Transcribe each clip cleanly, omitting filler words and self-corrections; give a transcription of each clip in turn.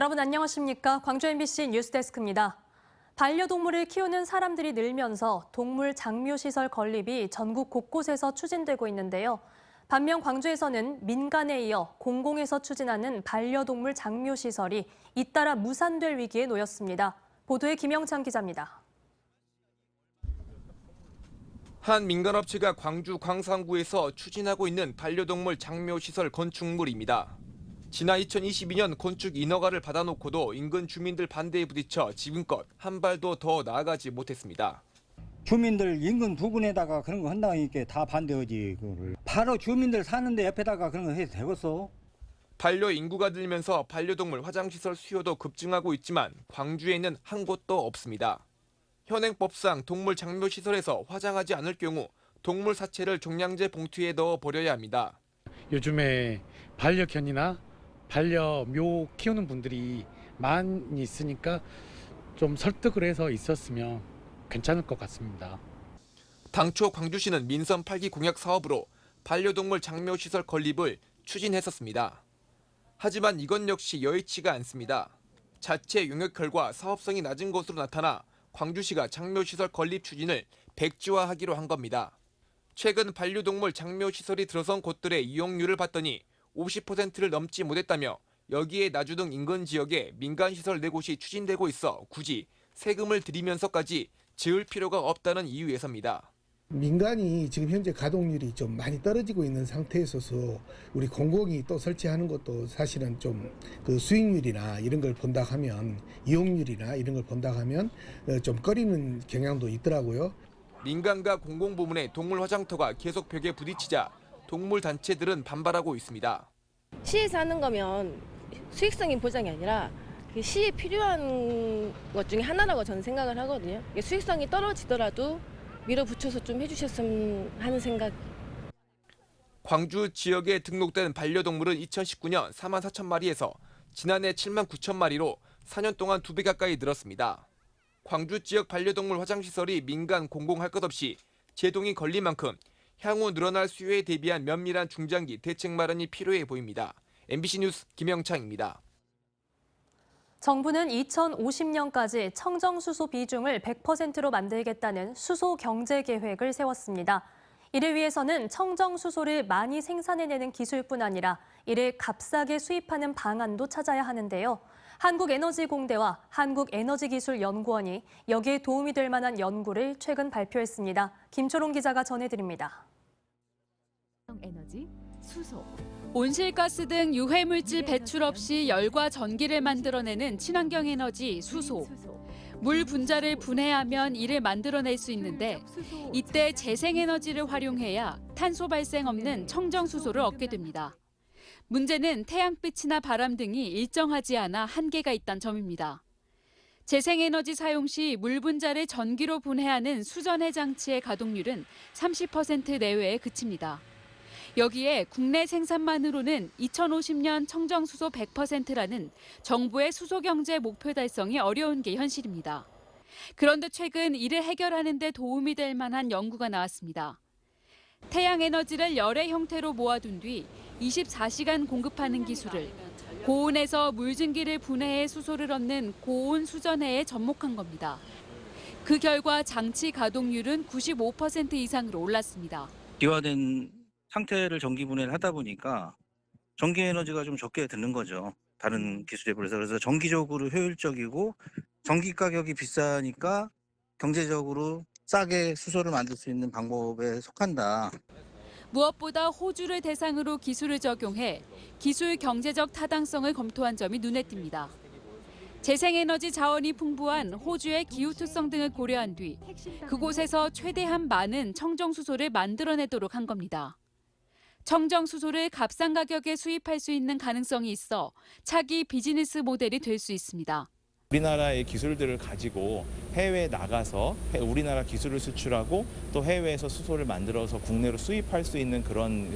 여러분 안녕하십니까? 광주 MBC 뉴스데스크입니다. 반려동물을 키우는 사람들이 늘면서 동물 장묘시설 건립이 전국 곳곳에서 추진되고 있는데요. 반면 광주에서는 민간에 이어 공공에서 추진하는 반려동물 장묘시설이 잇따라 무산될 위기에 놓였습니다. 보도에 김영찬 기자입니다. 한 민간업체가 광주 광산구에서 추진하고 있는 반려동물 장묘시설 건축물입니다. 지난 2022년 건축 인허가를 받아놓고도 인근 주민들 반대에 부딪혀 지금껏 한 발도 더 나아가지 못했습니다. 주민들 인근 부근에다가 그런 거 한다니까 다 반대하지. 그거를. 바로 주민들 사는데 옆에다가 그런 거 해도 되겠어? 반려 인구가 늘면서 반려동물 화장시설 수요도 급증하고 있지만 광주에는 한 곳도 없습니다. 현행법상 동물 장묘시설에서 화장하지 않을 경우 동물 사체를 종량제 봉투에 넣어 버려야 합니다. 요즘에 반려견이나 반려묘 키우는 분들이 많이 있으니까 좀 설득을 해서 있었으면 괜찮을 것 같습니다. 당초 광주시는 민선 8기 공약 사업으로 반려동물 장묘시설 건립을 추진했었습니다. 하지만 이건 역시 여의치가 않습니다. 자체 용역 결과 사업성이 낮은 것으로 나타나 광주시가 장묘시설 건립 추진을 백지화하기로 한 겁니다. 최근 반려동물 장묘시설이 들어선 곳들의 이용률을 봤더니 50%를 넘지 못했다며 여기에 나주 등 인근 지역에 민간시설 4곳이 추진되고 있어 굳이 세금을 들이면서까지 지을 필요가 없다는 이유에서입니다. 민간이 지금 현재 가동률이 좀 많이 떨어지고 있는 상태에 있어서 우리 공공이 또 설치하는 것도 사실은 좀 그 수익률이나 이런 걸 본다 하면 이용률이나 이런 걸 본다 하면 좀 꺼리는 경향도 있더라고요. 민간과 공공부문의 동물 화장터가 계속 벽에 부딪히자 동물 단체들은 반발하고 있습니다. 시에서 하는 거면 수익성인 보장이 아니라 시에 필요한 것 중에 하나라고 저는 생각을 하거든요. 수익성이 떨어지더라도 밀어붙여서 좀 해주셨으면 하는 생각. 광주 지역에 등록된 반려동물은 2019년 4만 4천 마리에서 지난해 7만 9천 마리로 4년 동안 2배 가까이 늘었습니다. 광주 지역 반려동물 화장시설이 민간 공공 할 것 없이 제동이 걸린 만큼 향후 늘어날 수요에 대비한 면밀한 중장기 대책 마련이 필요해 보입니다. MBC 뉴스 김영창입니다. 정부는 2050년까지 청정수소 비중을 100%로 만들겠다는 수소 경제 계획을 세웠습니다. 이를 위해서는 청정수소를 많이 생산해내는 기술뿐 아니라 이를 값싸게 수입하는 방안도 찾아야 하는데요. 한국에너지공대와 한국에너지기술연구원이 여기에 도움이 될 만한 연구를 최근 발표했습니다. 김초롱 기자가 전해드립니다. 에너지, 수소. 온실가스 등 유해물질 배출 없이 열과 전기를 만들어내는 친환경 에너지 수소. 물 분자를 분해하면 이를 만들어낼 수 있는데 이때 재생에너지를 활용해야 탄소 발생 없는 청정수소를 얻게 됩니다. 문제는 태양빛이나 바람 등이 일정하지 않아 한계가 있다는 점입니다. 재생에너지 사용 시 물 분자를 전기로 분해하는 수전해 장치의 가동률은 30% 내외에 그칩니다. 여기에 국내 생산만으로는 2050년 청정수소 100%라는 정부의 수소경제 목표 달성이 어려운 게 현실입니다. 그런데 최근 이를 해결하는 데 도움이 될 만한 연구가 나왔습니다. 태양에너지를 열의 형태로 모아둔 뒤 24시간 공급하는 기술을 고온에서 물증기를 분해해 수소를 얻는 고온 수전해에 접목한 겁니다. 그 결과 장치 가동률은 95% 이상으로 올랐습니다. 기화된 상태를 전기 분해를 하다 보니까 전기 에너지가 좀 적게 드는 거죠. 다른 기술에 비해서. 그래서 정기적으로 효율적이고 전기 가격이 비싸니까 경제적으로 싸게 수소를 만들 수 있는 방법에 속한다. 무엇보다 호주를 대상으로 기술을 적용해 기술 경제적 타당성을 검토한 점이 눈에 띕니다. 재생에너지 자원이 풍부한 호주의 기후투성 등을 고려한 뒤 그곳에서 최대한 많은 청정수소를 만들어내도록 한 겁니다. 청정수소를 값싼 가격에 수입할 수 있는 가능성이 있어 차기 비즈니스 모델이 될 수 있습니다. 우리나라의 기술들을 가지고 해외에 나가서 우리나라 기술을 수출하고 또 해외에서 수소를 만들어서 국내로 수입할 수 있는 그런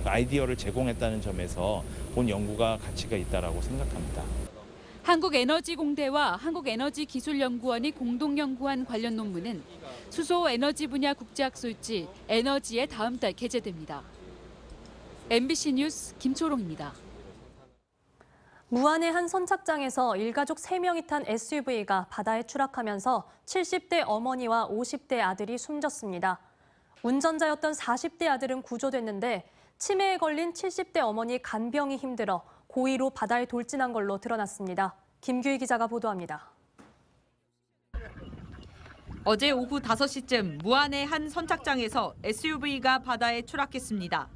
아이디어를 제공했다는 점에서 본 연구가 가치가 있다고 생각합니다. 한국에너지공대와 한국에너지기술연구원이 공동 연구한 관련 논문은 수소 에너지 분야 국제학술지 에너지에 다음 달 게재됩니다. MBC 뉴스 김초롱입니다. 무안의 한 선착장에서 일가족 3명이 탄 SUV가 바다에 추락하면서 70대 어머니와 50대 아들이 숨졌습니다. 운전자였던 40대 아들은 구조됐는데 치매에 걸린 70대 어머니 간병이 힘들어 고의로 바다에 돌진한 걸로 드러났습니다. 김규희 기자가 보도합니다. 어제 오후 5시쯤 무안의 한 선착장에서 SUV가 바다에 추락했습니다.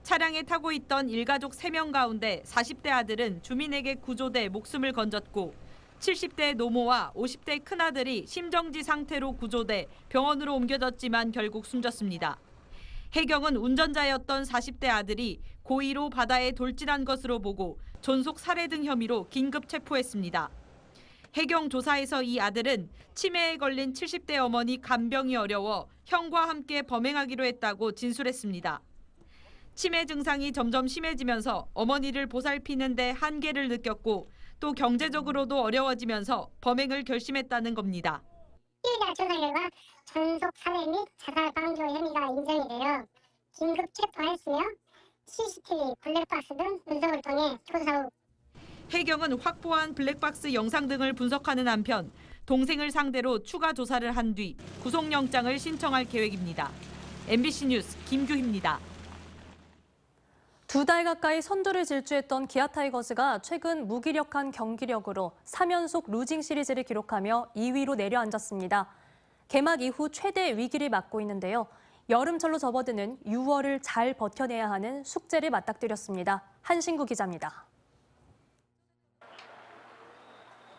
차량에 타고 있던 일가족 3명 가운데 40대 아들은 주민에게 구조돼 목숨을 건졌고 70대 노모와 50대 큰아들이 심정지 상태로 구조돼 병원으로 옮겨졌지만 결국 숨졌습니다. 해경은 운전자였던 40대 아들이 고의로 바다에 돌진한 것으로 보고 존속 살해 등 혐의로 긴급 체포했습니다. 해경 조사에서 이 아들은 치매에 걸린 70대 어머니 간병이 어려워 형과 함께 범행하기로 했다고 진술했습니다. 치매 증상이 점점 심해지면서 어머니를 보살피는 데 한계를 느꼈고 또 경제적으로도 어려워지면서 범행을 결심했다는 겁니다. 피해자 조사 결과 전속 살해 및 자살 방조 혐의가 인정이 되어 긴급 체포하였으며 CCTV, 블랙박스 등 분석을 통해 조사 후 해경은 확보한 블랙박스 영상 등을 분석하는 한편 동생을 상대로 추가 조사를 한 뒤 구속영장을 신청할 계획입니다. MBC 뉴스 김규희입니다. 2달 가까이 선두를 질주했던 기아 타이거즈가 최근 무기력한 경기력으로 3연속 루징 시리즈를 기록하며 2위로 내려앉았습니다. 개막 이후 최대 위기를 맞고 있는데요. 여름철로 접어드는 6월을 잘 버텨내야 하는 숙제를 맞닥뜨렸습니다. 한신구 기자입니다.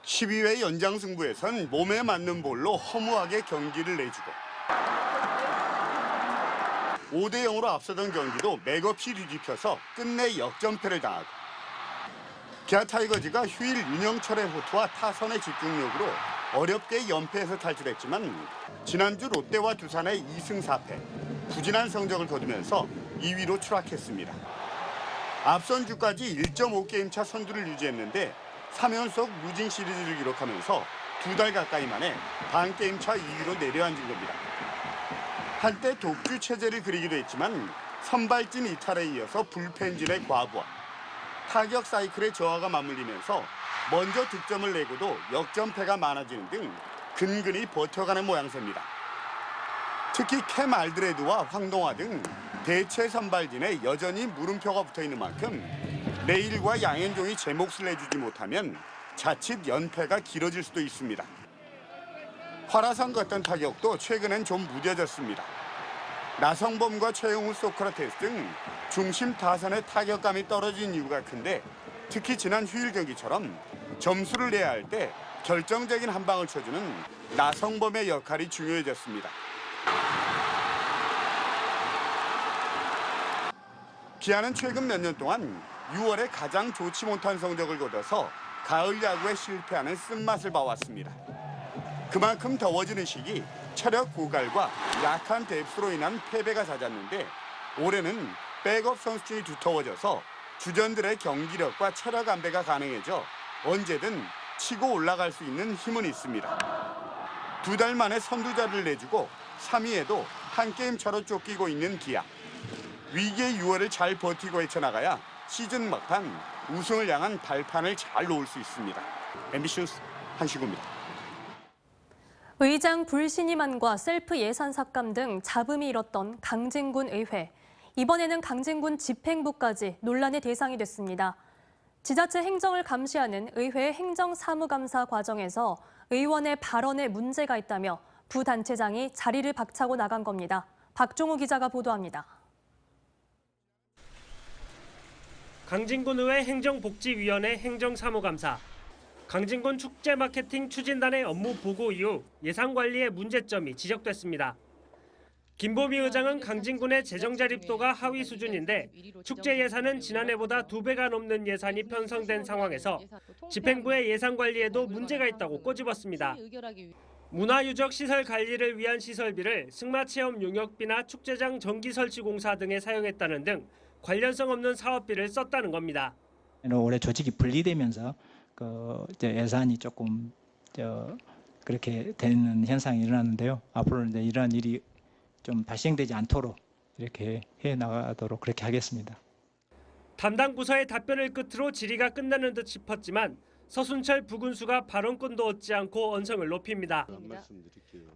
12회 연장 승부에선 몸에 맞는 볼로 허무하게 경기를 내주고 5대 0으로 앞서던 경기도 맥없이 뒤집혀서 끝내 역전패를 당하고 기아 타이거즈가 휴일 윤영철의 호투와 타선의 집중력으로 어렵게 연패에서 탈출했지만 지난주 롯데와 두산의 2승 4패, 부진한 성적을 거두면서 2위로 추락했습니다. 앞선 주까지 1.5게임 차 선두를 유지했는데 3연속 루징 시리즈를 기록하면서 2달 가까이 만에 반 게임 차 2위로 내려앉은 겁니다. 한때 독주 체제를 그리기도 했지만 선발진 이탈에 이어서 불펜진의 과부하, 타격 사이클의 저하가 맞물리면서 먼저 득점을 내고도 역전패가 많아지는 등 근근히 버텨가는 모양새입니다. 특히 캠 알드레드와 황동화 등 대체 선발진에 여전히 물음표가 붙어있는 만큼 내일과 양현종이 제 몫을 내주지 못하면 자칫 연패가 길어질 수도 있습니다. 화라산 같은 타격도 최근엔 좀 무뎌졌습니다. 나성범과 최용우, 소크라테스 등 중심 타선의 타격감이 떨어진 이유가 큰데 특히 지난 휴일 경기처럼 점수를 내야 할 때 결정적인 한 방을 쳐주는 나성범의 역할이 중요해졌습니다. 기아는 최근 몇 년 동안 6월에 가장 좋지 못한 성적을 거둬서 가을 야구에 실패하는 쓴맛을 봐왔습니다. 그만큼 더워지는 시기 체력 고갈과 약한 뎁스로 인한 패배가 잦았는데 올해는 백업 선수층이 두터워져서 주전들의 경기력과 체력 안배가 가능해져 언제든 치고 올라갈 수 있는 힘은 있습니다. 2달 만에 선두자를 내주고 3위에도 한 게임 차로 쫓기고 있는 기아. 위기의 6월을 잘 버티고 헤쳐나가야 시즌 막판 우승을 향한 발판을 잘 놓을 수 있습니다. MBC 뉴스 한신구입니다. 의장 불신임안과 셀프 예산 삭감 등 잡음이 일었던 강진군 의회. 이번에는 강진군 집행부까지 논란의 대상이 됐습니다. 지자체 행정을 감시하는 의회 행정사무감사 과정에서 의원의 발언에 문제가 있다며 부단체장이 자리를 박차고 나간 겁니다. 박종우 기자가 보도합니다. 강진군의회 행정복지위원회 행정사무감사. 강진군 축제마케팅 추진단의 업무 보고 이후 예산관리의 문제점이 지적됐습니다. 김보미 의장은 강진군의 재정 자립도가 하위 수준인데 축제 예산은 지난해보다 2배가 넘는 예산이 편성된 상황에서 집행부의 예산 관리에도 문제가 있다고 꼬집었습니다. 문화유적 시설 관리를 위한 시설비를 승마체험 용역비나 축제장 전기 설치 공사 등에 사용했다는 등 관련성 없는 사업비를 썼다는 겁니다. 올해 조직이 분리되면서 이제 예산이 조금 그렇게 되는 현상이 일어났는데요. 앞으로 이제 이러한 일이 좀 발생되지 않도록 이렇게 해 나가도록 그렇게 하겠습니다. 담당 부서의 답변을 끝으로 질의가 끝나는 듯 싶었지만 서순철 부군수가 발언권도 얻지 않고 언성을 높입니다.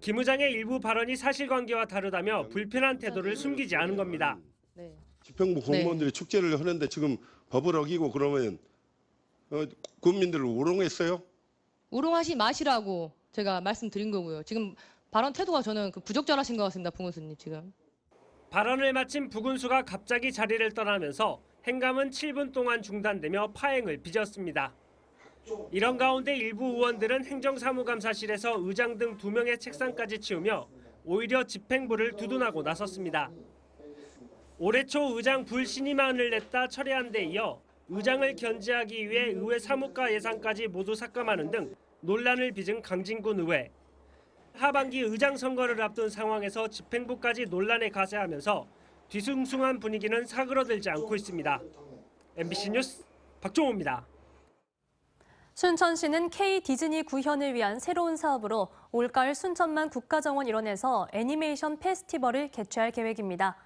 김 의장의 일부 발언이 사실관계와 다르다며 불편한 태도를 숨기지 않은 겁니다. 집행부 공무원들이 축제를 하는데 지금 법을 어기고 그러면 국민들을 우롱했어요? 우롱하지 마시라고 제가 말씀드린 거고요. 지금 발언 태도가 저는 부적절하신 것 같습니다, 부군수님 지금. 발언을 마친 부군수가 갑자기 자리를 떠나면서 행감은 7분 동안 중단되며 파행을 빚었습니다. 이런 가운데 일부 의원들은 행정사무감사실에서 의장 등 2명의 책상까지 치우며 오히려 집행부를 두둔하고 나섰습니다. 올해 초 의장 불신임안을 냈다 철회한 데 이어 의장을 견제하기 위해 의회 사무과 예산까지 모두 삭감하는 등 논란을 빚은 강진군 의회. 하반기 의장 선거를 앞둔 상황에서 집행부까지 논란에 가세하면서 뒤숭숭한 분위기는 사그러들지 않고 있습니다. MBC 뉴스 박종호입니다. 순천시는 K 디즈니 구현을 위한 새로운 사업으로 올가을 순천만 국가정원 일원에서 애니메이션 페스티벌을 개최할 계획입니다.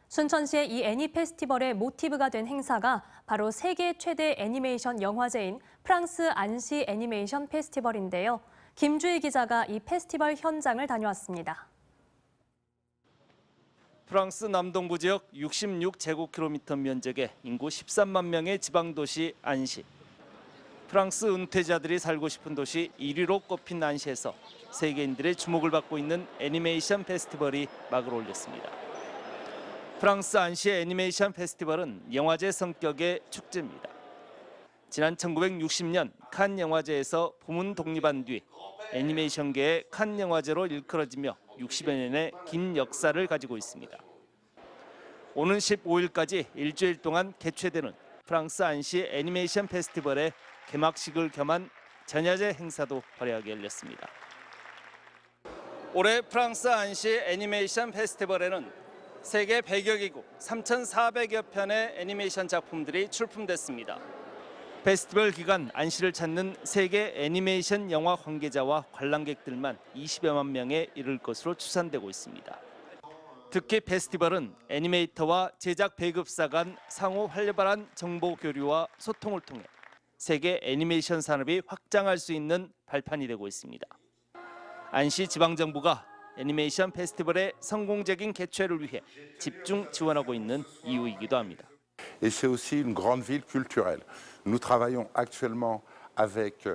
순천시의 이 애니 페스티벌의 모티브가 된 행사가 바로 세계 최대 애니메이션 영화제인 프랑스 안시 애니메이션 페스티벌인데요. 김주희 기자가 이 페스티벌 현장을 다녀왔습니다. 프랑스 남동부 지역 66제곱킬로미터 면적의 인구 13만 명의 지방도시 안시. 프랑스 은퇴자들이 살고 싶은 도시 1위로 꼽힌 안시에서 세계인들의 주목을 받고 있는 애니메이션 페스티벌이 막을 올렸습니다. 프랑스 안시의 애니메이션 페스티벌은 영화제 성격의 축제입니다. 지난 1960년 칸 영화제에서 부문 독립한 뒤 애니메이션계의 칸 영화제로 일컬어지며 60여 년의 긴 역사를 가지고 있습니다. 오는 15일까지 일주일 동안 개최되는 프랑스 안시 애니메이션 페스티벌의 개막식을 겸한 전야제 행사도 화려하게 열렸습니다. 올해 프랑스 안시 애니메이션 페스티벌에는 세계 100여 개국 3,400여 편의 애니메이션 작품들이 출품됐습니다. 페스티벌 기간 안시를 찾는 세계 애니메이션 영화 관계자와 관람객들만 20여만 명에 이를 것으로 추산되고 있습니다. 특히 페스티벌은 애니메이터와 제작 배급사 간 상호 활발한 정보 교류와 소통을 통해 세계 애니메이션 산업이 확장할 수 있는 발판이 되고 있습니다. 안시 지방정부가 애니메이션 페스티벌의 성공적인 개최를 위해 집중 지원하고 있는 이유이기도 합니다. Et c'est aussi une grande ville culturelle. Nous travaillons actuellement avec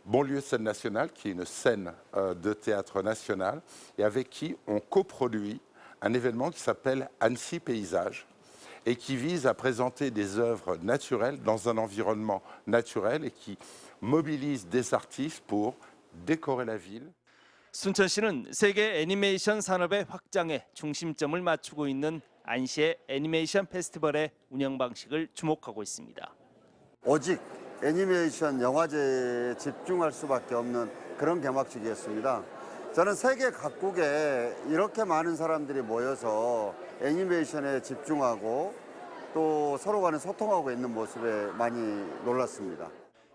Banlieue Scène Nationale, qui est une scène de théâtre national, et avec qui on coproduit un événement qui s'appelle Annecy Paysage, et qui vise à présenter des œuvres naturelles dans un environnement naturel et qui mobilise des artistes pour décorer la ville. 순천시는 세계 애니메이션 산업의 확장에 중심점을 맞추고 있는 안시의 애니메이션 페스티벌의 운영 방식을 주목하고 있습니다. 오직 애니메이션 영화제에 집중할 수밖에 없는 그런 개막식이었습니다. 저는 세계 각국에 이렇게 많은 사람들이 모여서 애니메이션에 집중하고 또 서로 간에 소통하고 있는 모습에 많이 놀랐습니다.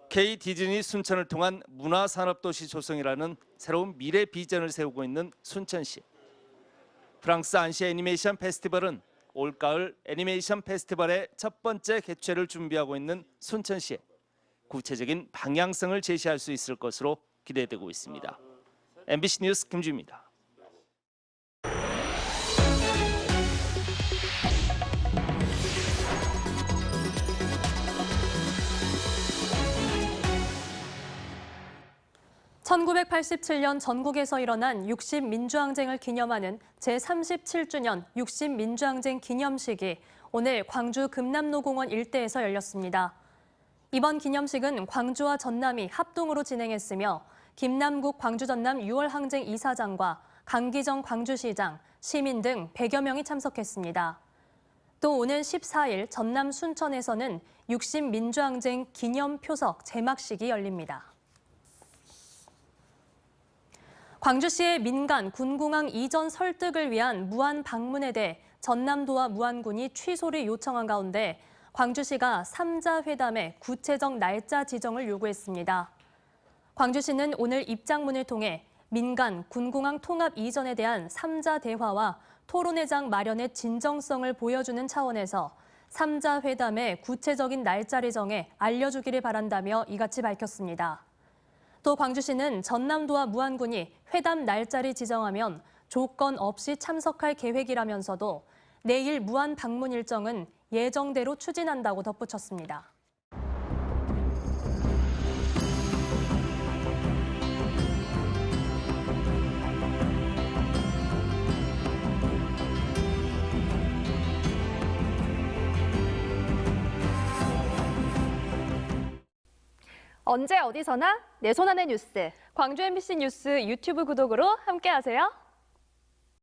K 디즈니 순천을 통한 문화산업도시 조성이라는 새로운 미래 비전을 세우고 있는 순천시. 프랑스 안시 애니메이션 페스티벌은 올가을 애니메이션 페스티벌의 첫 번째 개최를 준비하고 있는 순천시에 구체적인 방향성을 제시할 수 있을 것으로 기대되고 있습니다. MBC 뉴스 김주입니다. (1987년) 전국에서 일어난 60민주항쟁을 기념하는 제37주년 60민주항쟁 기념식이 오늘 광주 금남로공원 일대에서 열렸습니다. 이번 기념식은 광주와 전남이 합동으로 진행했으며 김남국 광주전남 6월 항쟁 이사장과 강기정 광주시장, 시민 등 100여 명이 참석했습니다. 또 오는 14일 전남 순천에서는 60민주항쟁 기념표석 제막식이 열립니다. 광주시의 민간 군공항 이전 설득을 위한 무안 방문에 대해 전남도와 무안군이 취소를 요청한 가운데 광주시가 3자 회담의 구체적 날짜 지정을 요구했습니다. 광주시는 오늘 입장문을 통해 민간 군공항 통합 이전에 대한 3자 대화와 토론회장 마련의 진정성을 보여주는 차원에서 3자 회담의 구체적인 날짜를 정해 알려주기를 바란다며 이같이 밝혔습니다. 또 광주시는 전남도와 무안군이 회담 날짜를 지정하면 조건 없이 참석할 계획이라면서도 내일 무안 방문 일정은 예정대로 추진한다고 덧붙였습니다. 언제 어디서나 내 손 안의 뉴스. 광주 MBC 뉴스 유튜브 구독으로 함께하세요.